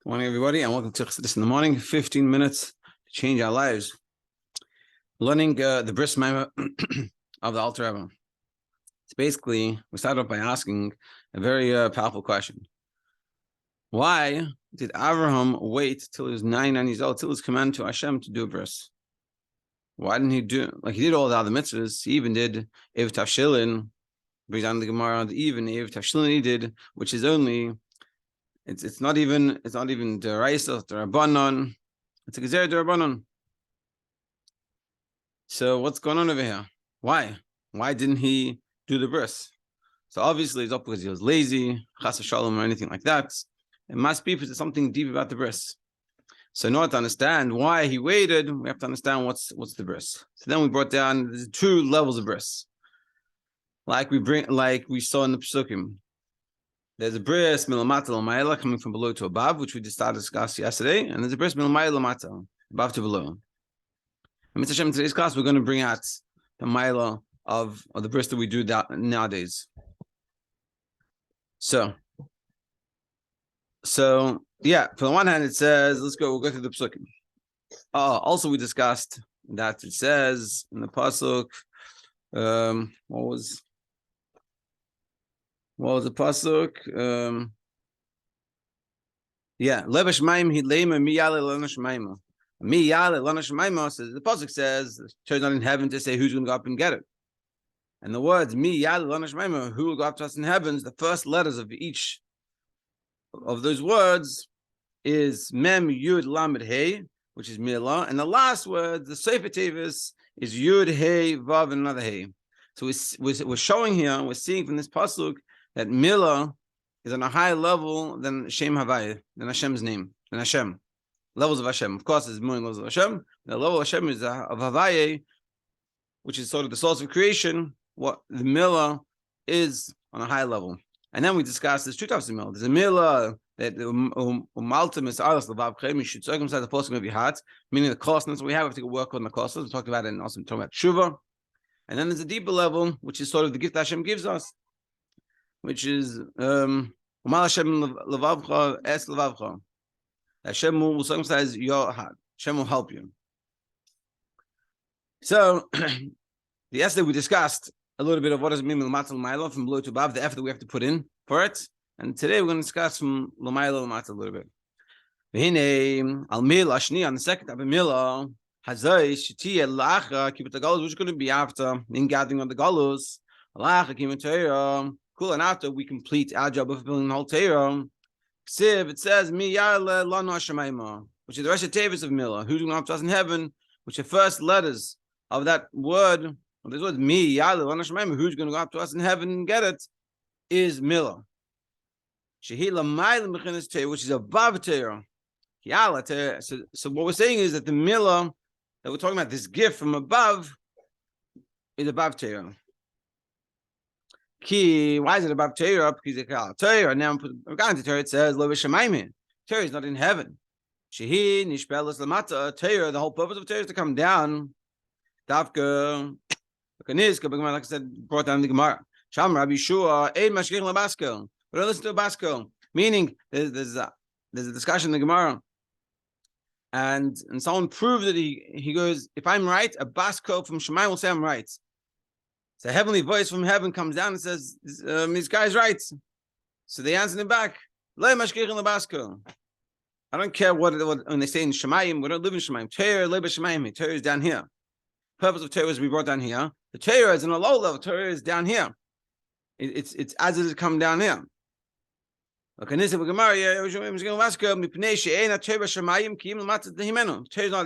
Morning, everybody, and welcome to Chassidus in the morning. 15 minutes to change our lives. Learning the Bris Maamer of the Alter Rebbe. It's basically, we started off by asking a very powerful question. Why did Abraham wait till he was 99 years old, till his command to Hashem to do a Bris? Why didn't he do, like he did all the other mitzvahs, he even did Ev Tavshilin, brings down the Gemara, even Ev Tavshilin he did, which is only, it's not even Deraisa, Derabanan, it's a Gezer Derabanan. So what's going on over here? Why didn't he do the bris? So obviously it's not because he was lazy, chas v'shalom, or anything like that. It must be because there's something deep about the bris. So in order to understand why he waited, we have to understand what's the bris. So then we brought down there's two levels of bris. Like we saw in the Pesukim. There's a bris milamata l'mayla coming from below to above, which we just started to discuss yesterday, and there's a bris milamayla l'mata, above to below. And Mr. Hashem, in today's class, we're going to bring out the Maila of the bris that we do nowadays. So yeah, for the one hand, it says, we'll go through the Pesukim. Also, we discussed that it says in the Pasuk, what was the Pasuk? Lebesh Maim Hidlema Miyale Lanash Maima. Miyale Lanash Maima says the Pasuk says, turns not in heaven to say who's going to go up and get it. And the words Miyale Lanash Maima, who will go up to us in heavens, the first letters of each of those words is Mem Yud Lamed Hey, which is Mila, and the last word, the Sefer Tevis, is Yud Hey Vav and another Hey. So we're showing here, we're seeing from this pasuk that Mila is on a higher level than Shem Havai, than Hashem's name, than Hashem. Levels of Hashem. Of course, there's more levels of Hashem. The level of Hashem is of Havai, which is sort of the source of creation. What the Mila is on a high level. And then we discussed there's two types of Mila. There's a Mila that Umaltim is Alas Levavchem, you should circumcise the portion of your heart, meaning the closeness we have to work on the closeness. We talked about it and also talking about Shuvah. And then there's a deeper level, which is sort of the gift Hashem gives us, which is Umal Hashem Levavcha Es Levavcha. Hashem will circumcise your heart. Hashem will help you. So, yesterday we discussed a little bit of what does it mean L'matzal from below to above, the effort that we have to put in for it. And today we're going to discuss from L'mayla L'matzal a little bit. V'hinei al mil ashni on the second type of milah hazay shitiyah lacha keep the galus, which is going to be after in gathering of the galus lacha keep Torah. Cool, and after we complete our job of fulfilling the whole Torah, it says mi yale lanu hashemayma, which is the rest of Tevis of milah, who's going to up us in heaven, which are first letters of that word. This word mi yale lanu hashemayma, who's going to go up to us in heaven and get it, is milah. Shehila ma'il mechinas Torah, which is above Torah. So what we're saying is that the milah that we're talking about, this gift from above, is above Torah. Why is it above Torah? Because it's called Torah. Now we're going to Torah. It says Lo v'shamayim. Torah is not in heaven. Shehi nishpelas lamata. Torah. The whole purpose of Torah is to come down. Davka, like I said, brought down the Gemara. Sham Rabbi Shiur ein mashkich labaskel. But don't listen to a baskel. Meaning there's a discussion in the Gemara, and someone proved that he goes, if I'm right, a baskel from Shemayim will say I'm right. So a heavenly voice from heaven comes down and says, this guy's right. So they answer him back, I don't care what when they say in Shemayim, we don't live in Shemayim. Torah is down here. The purpose of Torah is to be brought down here. The Torah is in a low level. Torah is down here. It's as it has come down here. Torah is not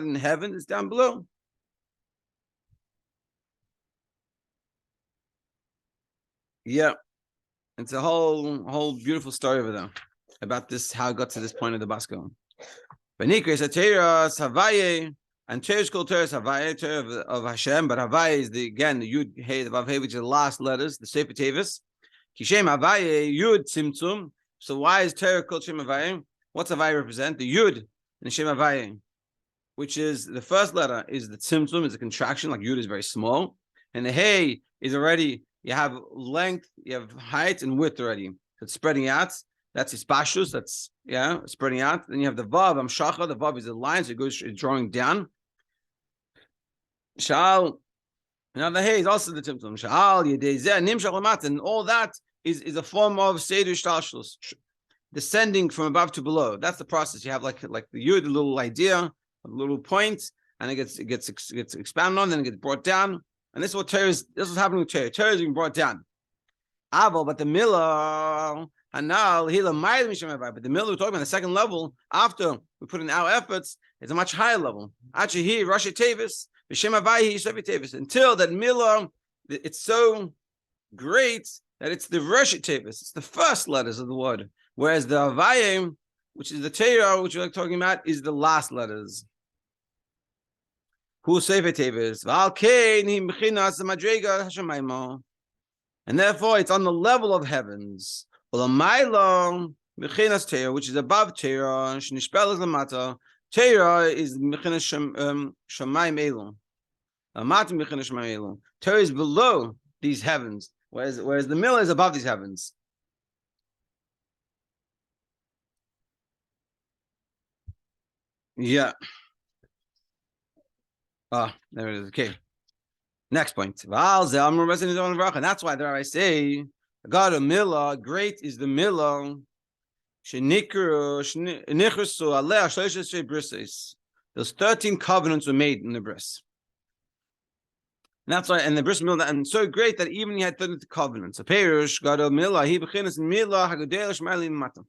in heaven, it's down below. Yeah, it's a whole beautiful story over there about this, how it got to this point of the Basco. And Torah is called Torah Havai, Torah of Hashem, but Havai is the Yud Hey, the Vav Hey, which is the last letters, the Sefer Tevis. Kishem Havai Yud Tzimtzum. So why is Torah called Shem Havai? What's Havai represent? The Yud and Shem Havai, which is the first letter is the Tzimtzum, is a contraction, like Yud is very small, and the Hey is already, you have length, you have height and width already. So it's spreading out. That's Ispashus. That's spreading out. Then you have the Vav, Amshacha. The Vav is the line, so it goes drawing down. Shal. Now the Hey is also the Tzimtzum. Shal Yedezeh Nimshach Lamat, and all that is a form of Seder Shtalshlus, descending from above to below. That's the process. You have like the Yud, a little idea, a little point, and it gets expanded on, then it gets brought down. And this is what Torah is. This is happening with Torah. Torah is being brought down. Aval, but the Milah, Hanal, Hila, but the Milah we're talking about the second level after we put in our efforts is a much higher level. Achahi, Rashi Tevis, B'Shem Avayi, Yisrael Tevis. Until that Milah, it's so great that it's the Rashi Tevis. It's the first letters of the word, whereas the Avayim, which is the Torah, which we're talking about, is the last letters. Who Sefer Tevis? And therefore, it's on the level of heavens. Which is above Torah. Torah is Torah is below these heavens, whereas the Milah is above these heavens. Yeah. There it is. Okay. Next point. And that's why there I say, God of Milah, great is the Milah. Those 13 covenants were made in the Bris. And that's why, and the Bris Milah, and so great that even he had 13 covenants. A Perush, God of Milah, he bechinas Milah, Hagadel, Shmaili, Matam.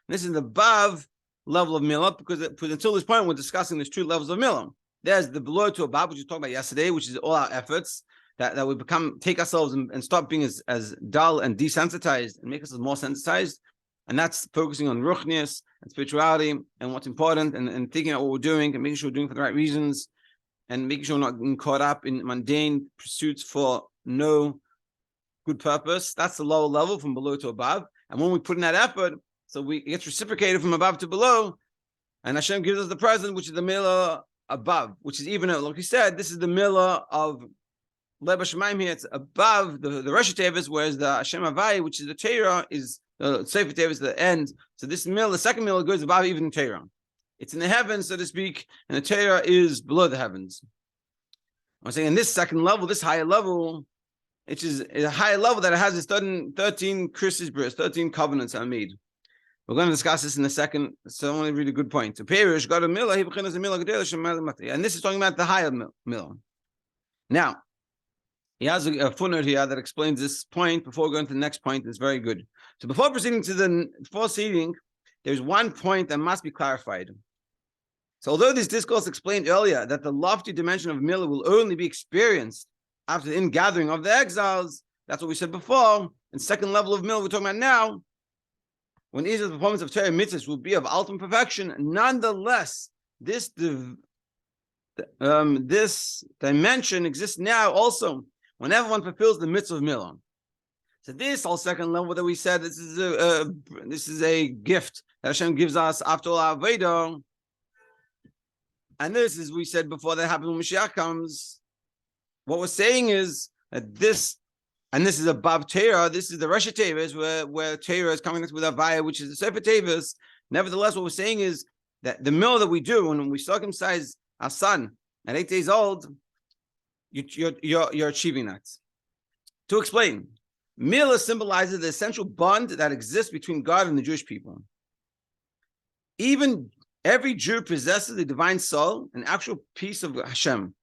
This is the above level of Milah, because until this point, we're discussing these two levels of Milah. There's the below to above, which we talked about yesterday, which is all our efforts that we take ourselves and stop being as dull and desensitized and make us more sensitized. And that's focusing on ruchnius and spirituality and what's important and thinking about what we're doing and making sure we're doing it for the right reasons and making sure we're not getting caught up in mundane pursuits for no good purpose. That's the lower level from below to above. And when we put in that effort, so it gets reciprocated from above to below, and Hashem gives us the present, which is the Milah above, which is even, like we said, this is the Milah of Leba Shemaim here. It's above the Rashi Tevis, whereas the Hashem Havai, which is the Torah, is the Sefer Tevis, the end. So this Milah, the second Milah, goes above even the Torah. It's in the heavens, so to speak, and the Torah is below the heavens. I'm saying in this second level, this higher level, which is a higher level that it has this 13 Chris's Bris, 13 covenants are made. We're going to discuss this in a second, so I want to read a good point. So Perish, God of Milah, he bechinas Milah Gedel, and this is talking about the higher Milah. Now, he has a footnote here that explains this point before going to the next point. It's very good. So before proceeding, there's one point that must be clarified. So although this discourse explained earlier that the lofty dimension of Milah will only be experienced after the ingathering of the exiles, that's what we said before. And second level of Milah we're talking about now, when Israel's performance of Torah mitzvahs will be of ultimate perfection, nonetheless, this dimension exists now also when everyone fulfills the mitzvah of Milah. So this whole second level that we said, this is a gift that Hashem gives us after all our Veda. And this is, we said before that happens when Mashiach comes. What we're saying is that this is above Torah. This is the Rashi Tevis, where Torah is coming with Avaya, which is the Sefer Tevis. Nevertheless, what we're saying is that the Milah that we do when we circumcise our son at 8 days old, you're achieving that. To explain, Milah symbolizes the essential bond that exists between God and the Jewish people. Even every Jew possesses a divine soul, an actual piece of Hashem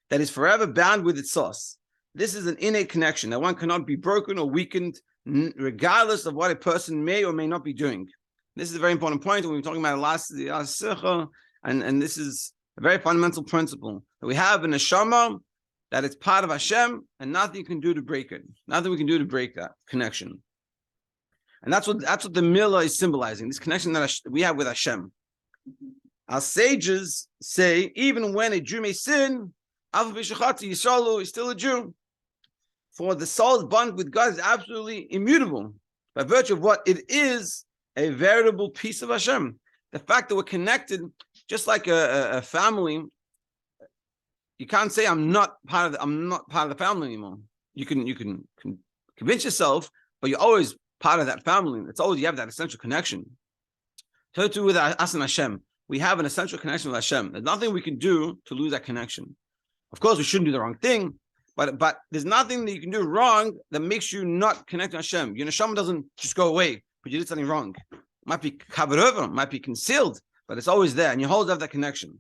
that is forever bound with its source. This is an innate connection that one cannot be broken or weakened, regardless of what a person may or may not be doing. This is a very important point when we were talking about the last Sikha, and this is a very fundamental principle that we have in Neshama, that it's part of Hashem, and nothing you can do to break it. Nothing we can do to break that connection. And that's what the Milah is symbolizing, this connection that we have with Hashem. Our sages say, even when a Jew may sin, Yisrael is still a Jew. For the soul's bond with God is absolutely immutable by virtue of what it is, a veritable piece of Hashem. The fact that we're connected, just like a family, you can't say I'm not part of the family anymore. You can convince yourself, but you're always part of that family. It's always, you have that essential connection. So too with us and Hashem. We have an essential connection with Hashem. There's nothing we can do to lose that connection. Of course, we shouldn't do the wrong thing, but there's nothing that you can do wrong that makes you not connect to Hashem. Your neshama doesn't just go away, but you did something wrong. It might be covered over, it might be concealed, but it's always there, and you always have that connection.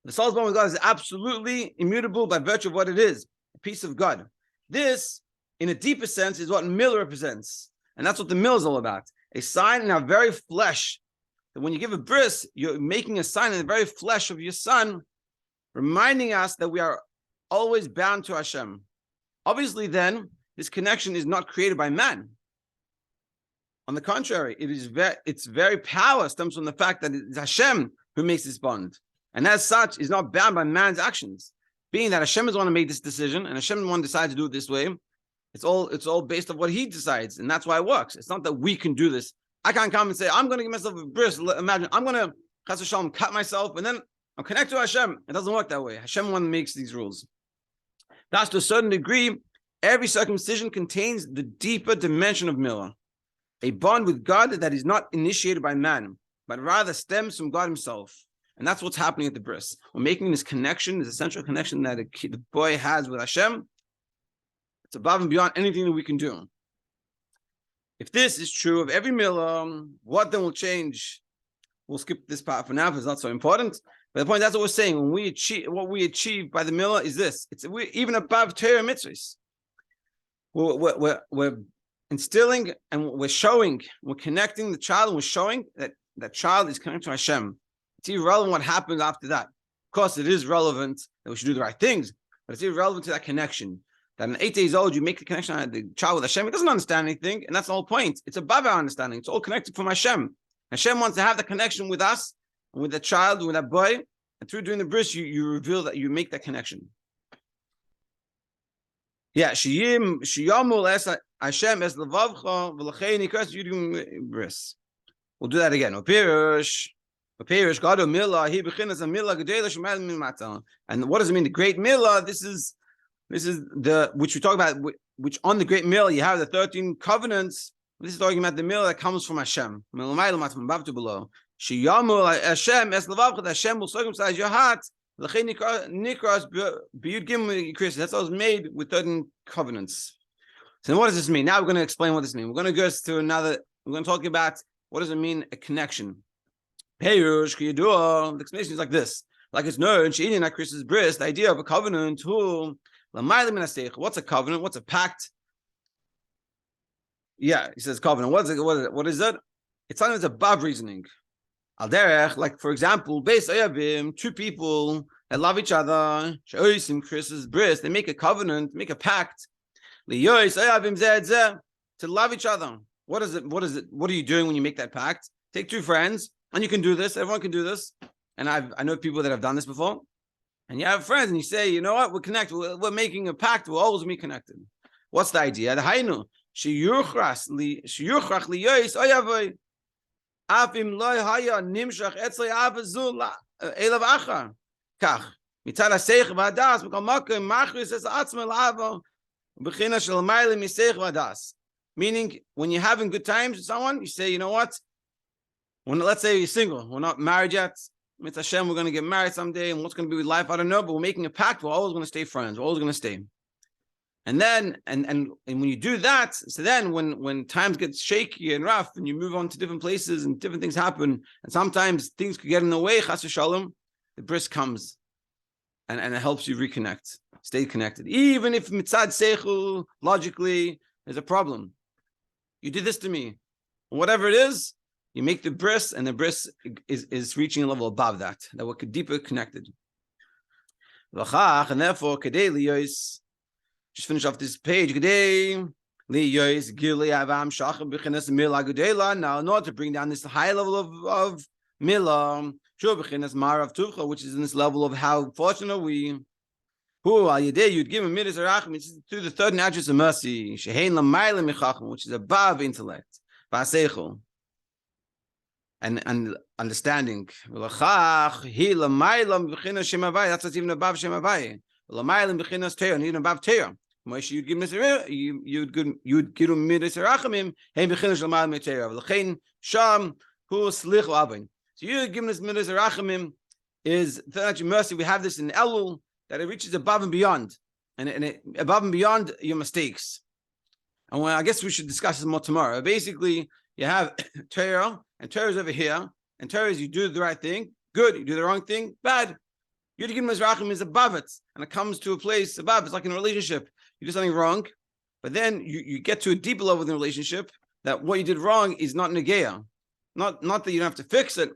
The soul's bond with God is absolutely immutable by virtue of what it is, a piece of God. This, in a deeper sense, is what mill represents, and that's what the mill is all about. A sign in our very flesh. That when you give a bris, you're making a sign in the very flesh of your son, reminding us that we are always bound to Hashem. Obviously, then, this connection is not created by man. On the contrary, its very power stems from the fact that it's Hashem who makes this bond. And as such, is not bound by man's actions. Being that Hashem is the one to make this decision, and Hashem is the one to decide to do it this way, it's all based on what he decides, and that's why it works. It's not that we can do this. I can't come and say, I'm going to give myself a bris. Imagine, I'm going to, Chas v'shalom, cut myself, and then I'm connected to Hashem. It doesn't work that way. Hashem one makes these rules. Thus, to a certain degree, every circumcision contains the deeper dimension of milah, a bond with God that is not initiated by man, but rather stems from God himself. And that's what's happening at the bris. We're making this connection, this essential connection that the boy has with Hashem. It's above and beyond anything that we can do. If this is true of every milah, what then will change? We'll skip this part for now because it's not so important. But the point, that's what we're saying. When we achieve, what we achieve by the milah is this. We're even above Torah mitzvahs. We're instilling and we're showing, we're connecting the child, and we're showing that that child is connected to Hashem. It's irrelevant what happens after that. Of course, it is relevant that we should do the right things, but it's irrelevant to that connection. That at 8 days old, you make the connection of the child with Hashem. He doesn't understand anything, and that's the whole point. It's above our understanding. It's all connected from Hashem. Hashem wants to have the connection with us, and with the child, and with that boy, and through doing the bris, you reveal that, you make that connection. Yeah, sheyamul es Hashem es levavcha v'lachei nikras yudim bris. We'll do that again. And what does it mean? The great milah. This is the which we talk about. Which on the great milah you have the 13 covenants. This is talking about the milah that comes from Hashem. Hashem will circumcise your heart. That's how it's made with 13 covenants. So what does this mean? Now we're going to explain what this means. We're going to go to another. We're going to talk about what does it mean, a connection. The explanation is like this. Like it's known, Chris's bris, the idea of a covenant. What's a covenant? What's a pact? Yeah, he says covenant. What is it? It's something that's above reasoning. Like for example, two people that love each other, Chris's bris, they make a covenant, make a pact. To love each other. What is it? What are you doing when you make that pact? Take two friends, and you can do this. Everyone can do this. And I know people that have done this before. And you have friends, and you say, you know what? We're connected. We're making a pact. We'll always be connected. What's the idea? The hainu sheyurchrach liyois oyavoy afim loy haya nimshach etzlei avazul elav achar kach mitzad haseich v'hadas b'kol makom machris es atzma la'avo b'china shel mayli miseich v'hadas. Meaning, when you're having good times with someone, you say, you know what? Let's say you're single, we're not married yet. It's Hashem, we're going to get married someday, and what's going to be with life, I don't know, but we're making a pact, we're always going to stay friends, we're always going to stay. And then, and when you do that, so then when times get shaky and rough, and you move on to different places, and different things happen, and sometimes things could get in the way, chas v'shalom, the bris comes, and it helps you reconnect, stay connected. Even if mitzad seichel, logically, there's a problem. You did this to me. Whatever it is, you make the bris, and the bris is reaching a level above that we're deeper connected. And therefore, kadei liyos, just finish off this page. Kadei liyos gilei avam shachar b'chinas milah gudela. Now, in order to bring down this high level of milah, sure b'chinas marav tucha, which is in this level of how fortunate we. Who al yedei you'd give him midas arachim, it's through the third attribute of mercy, shehein lamayla michachim, which is above intellect, v'aseichel, and understanding. V'lachach hi lamayla b'chinas shemavai. That's what's even above shemavai. Lamayla b'chinas teir, and even above teir. Moshe you'd give you'd give midas rachamim. Hey, b'chinish l'mal mitera. L'chein sham hu slich l'avin. So you'd give this midas rachamim is that mercy. We have this in Elul that it reaches above and beyond, and above and beyond your mistakes. And I guess we should discuss this more tomorrow. Basically, you have Torah, and Torah is over here, and Torah is you do the right thing, good. You do the wrong thing, bad. Yud Mizrachim is above it, and it comes to a place above. It's like in a relationship. You do something wrong, but then you get to a deeper level in the relationship that what you did wrong is not negeya. Not that you don't have to fix it,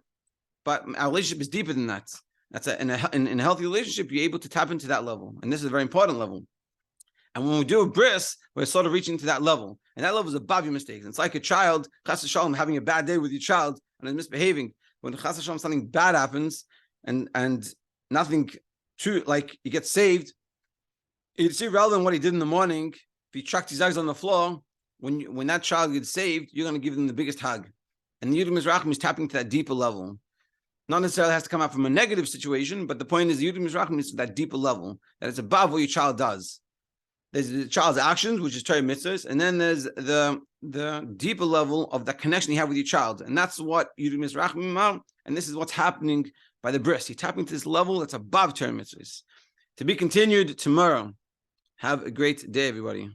but our relationship is deeper than that. That's in a healthy relationship, you're able to tap into that level. And this is a very important level. And when we do a bris, we're sort of reaching to that level. And that level is above your mistakes. It's like a child, chas v'shalom, having a bad day with your child and is misbehaving. When chas v'shalom, something bad happens and nothing true, like you get saved, it's irrelevant what he did in the morning. If he chucked his eggs on the floor, when that child gets saved, you're going to give them the biggest hug. And the Yud Mizrachim is tapping to that deeper level. Not necessarily has to come out from a negative situation, but the point is the Yud Mizrachim is that deeper level, that it's above what your child does. There's the child's actions, which is Torah mitzvahs, and then there's the deeper level of that connection you have with your child. And that's what Yud Mizrachim are, and this is what's happening by the bris. You're tapping to this level that's above Torah mitzvahs. To be continued tomorrow. Have a great day, everybody.